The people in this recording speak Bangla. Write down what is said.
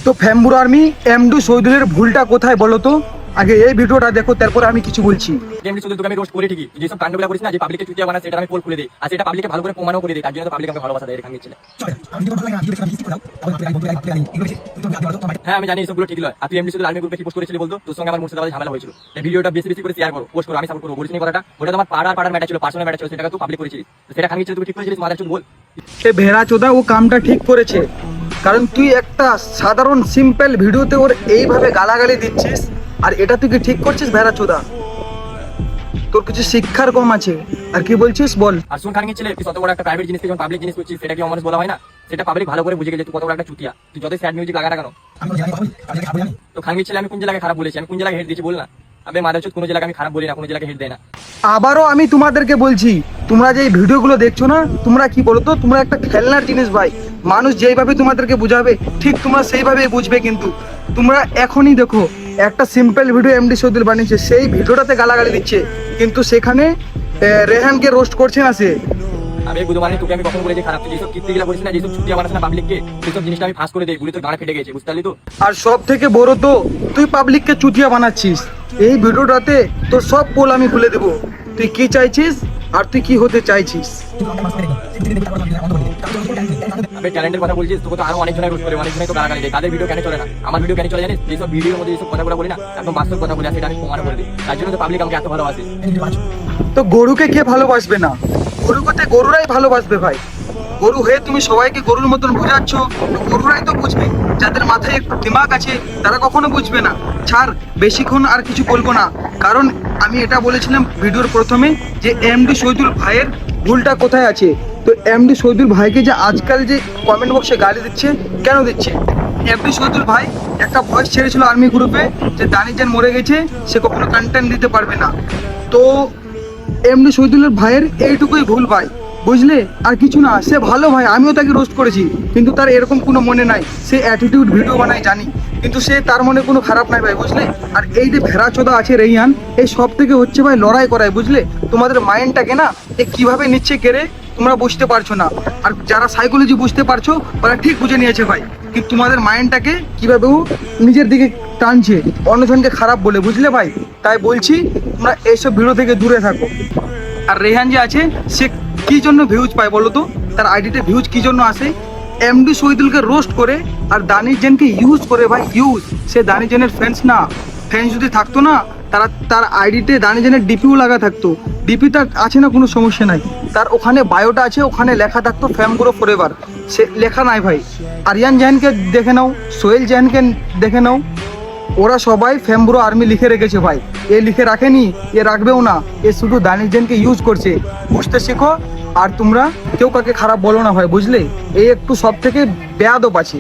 তো ফ্যাম্বুর আর্মি এমডি শহীদুলের ভুলটা কোথায় বলো তো? আগে এই ভিডিওটা দেখো, তারপরে আমি কিছু বলছি। এমনি শুধু তোকে আমি রোস্ট করে ঠিকই, যেসব কাণ্ডগুলো করিস না, যে পাবলিকে চুটিয়া বানাস, সেটা আমি পোল খুলে দিই, আর সেটা পাবলিকে ভালো করে প্রমাণও করে দিই, তার জন্য তো পাবলিক আমাকে ভালোবাসা দেয়। এখানে ছিল হ্যাঁ, আমি জানি এসবগুলো ঠিক নয়। আর তুই এমনি শুধু আর্মি গ্রুপে কি পোস্ট করেছিলি বলতো? তোর সঙ্গে আমার মুর্শিদাবাদে ঝামেলা হয়েছিল। এই ভিডিওটা বেশি বেশি করে শেয়ার করো, পোস্ট করো, আমি সাপোর্ট করবো। বলিস নি কথাটা? ওটা তোমার পাড়ার ম্যাটার ছিল, পার্সোনাল ম্যাটার ছিল, সেটাকে তুই পাবলিক করেছিলিস। সেটা খান তুই ঠিক করেছিলিস? মাদার চুদ বল। সে ভেড়া চোদা ও কামটা ঠিক করেছে, কারণ তুই একটা সাধারণ সিম্পল ভিডিওতে ওর এইভাবে গালাগালি দিচ্ছিস, আর এটা তুই কি ঠিক করছিস? ভেড়া চোদা, তোর কিছু শিক্ষার কম আছে। আর কি বলছিস বল। আর শুন খান ছেলে, তুই কত বড় একটা প্রাইভেট জিনিসকে যখন পাবলিক জিনিস করছিস, সেটা কি অমানুষ বলা হয় না? সেটা পাবলিক ভালো করে বুঝে গেছে তুই কত বড় একটা চুতিয়া। তুই যতই স্যাড মিউজিক লাগা না কেন, তো খান ছেলে আমি কোন জায়গায় খারাপ বলেছি? আমি কোন জায়গায় হেড দিয়েছি বল না? আবে মাদার চোদ, কোনো জায়গায় আমি খারাপ বলি না, কোনো জায়গায় হেড দেয় না। আবারও আমি তোমাদেরকে বলছি, তোমরা যে এই ভিডিওগুলো দেখছো না, তোমরা কি বলো তো, তোমরা একটা খেলনার জিনিস ভাই। মানুষ যেইভাবে তোমাদেরকে বুঝাবে ঠিক তোমরা সেইভাবেই বুঝবে। কিন্তু তোমরা এখনই দেখো, একটা সিম্পল ভিডিও এমডি শহীদুল বানিয়েছে, সেই ভিডিওটাতে গালাগালি দিচ্ছে, কিন্তু সেখানে রেহানকে রোস্ট করছে না সে। আমি বুঝতে পারি তোকে আমি কখন বলেছি খারাপ? তুই যেসব কীর্তিগুলো করিস না, যেসব ছুটি বানাস না পাবলিককে, সেসব জিনিসটা আমি ফাঁস করে দেই, গুলি তোর গাড়ি ফেটে গেছে, বুঝতে পারলি তো? আর সব থেকে বড় তো, তুই পাবলিককে চুতিয়া বানাচ্ছিস। এই ভিডিওটাতে তোর সব পোল আমি খুলে দেবো, তুই কি চাইছিস আর তুই কি হতে চাইছিস। আমি ট্যালেন্টের কথা বলছিস, তোকে তো আরো অনেকজনের রোস্ট করে, অনেকজনই তো গালাগালি দেয়। তাদের ভিডিও কেন চলে না? আমার ভিডিও কেন চলে জানিস? যেসব ভিডিওর মধ্যে যেসব কথাগুলো বলি না, একদম বাস্তব কথা বলি, আর সেটা আমি প্রমাণ করে দিই। তার জন্য তো পাবলিক আমাকে এত ভালোবাসে। তো গরুকে কে ভালোবাসবে না? গরুকে গরুরাই ভালোবাসবে ভাই। গরু হয়ে তুমি সবাইকে গরুর মতন বোঝাচ্ছ, গরুরাই তো বুঝবে। যাদের মাথায় একটু দিমাগ আছে তারা কখনো বুঝবে না। ছাড়, বেশিক্ষণ আর কিছু বলবো না, কারণ আমি এটা বলেছিলাম ভিডিওর প্রথমে যে এমডি শহীদুল ভাইয়ের ভুলটা কোথায় আছে। তো এমডি শহীদুল ভাইকে যে আজকাল যে কমেন্ট বক্সে গালি দিচ্ছে, কেন দিচ্ছে? এমডি শহীদুল ভাই একটা ভয়েস ছেড়েছিল আর্মি গ্রুপে যে দানিজান মরে গেছে, সে কখনো কন্টেন্ট দিতে পারবে না। তো এমডি শহীদুলের ভাইয়ের এইটুকুই ভুল ভাই, বুঝলে? আর কিছু না। সে ভালো ভাই, আমিও তাকে রোস্ট করেছি, কিন্তু তার এরকম কোনো মনে নাই। সে অ্যাটিটিউড ভিডিও বানায় জানি, কিন্তু সে তার মনে কোনো খারাপ নাই ভাই, বুঝলে? আর এই যে ভেড়া চোদা আছে রেহান, এই সব থেকে হচ্ছে ভাই লড়াই করায়, বুঝলে? তোমাদের মাইন্ডটাকে না এ কিভাবে নিচ্ছে কেড়ে, তোমরা বুঝতে পারছো না। আর যারা সাইকোলজি বুঝতে পারছো ওরা ঠিক বুঝে নিয়েছে ভাই, কিন্তু তোমাদের মাইন্ডটাকে কিভাবে ও নিজের দিকে টানছে, অন্যজনকে খারাপ বলে, বুঝলে ভাই? তাই বলছি তোমরা এইসব ভিডিও থেকে দূরে থাকো। আর রেহান যে আছে, সে কি জন্য ভিউজ পায় বলো তো? তার আইডিতে ভিউজ কি জন্য আসে? এমডি শহীদুলকে রোস্ট করে আর দানিজেনকে ইউজ করে ভাই, ইউজ। সে দানিজেনের ফ্রেন্ডস না। ফ্রেন্ডস যদি থাকতো না, তার আইডিতে দানিজেনের ডিপিও লাগা থাকতো। ডিপি তার আছে না, কোনো সমস্যা নাই। তার ওখানে বায়োটা আছে, ওখানে লেখা থাকতো ফ্যামগুলো ফরএভার। সে লেখা নাই ভাই। আরিয়ান জাহানকে দেখে নাও, সোহেল জাহানকে দেখে নাও, ওরা সবাই ফ্যামব্রো আর্মি লিখে রেখেছে ভাই। এ লিখে রাখেনি, এ রাখবেও না। এ শুধু দানিজেনকে ইউজ করছে। বুঝতে শেখো। আর তোমরা কেউ কাকে খারাপ বলো না ভাই, বুঝলে? এই একটু সব থেকে বেয়াদব আছে।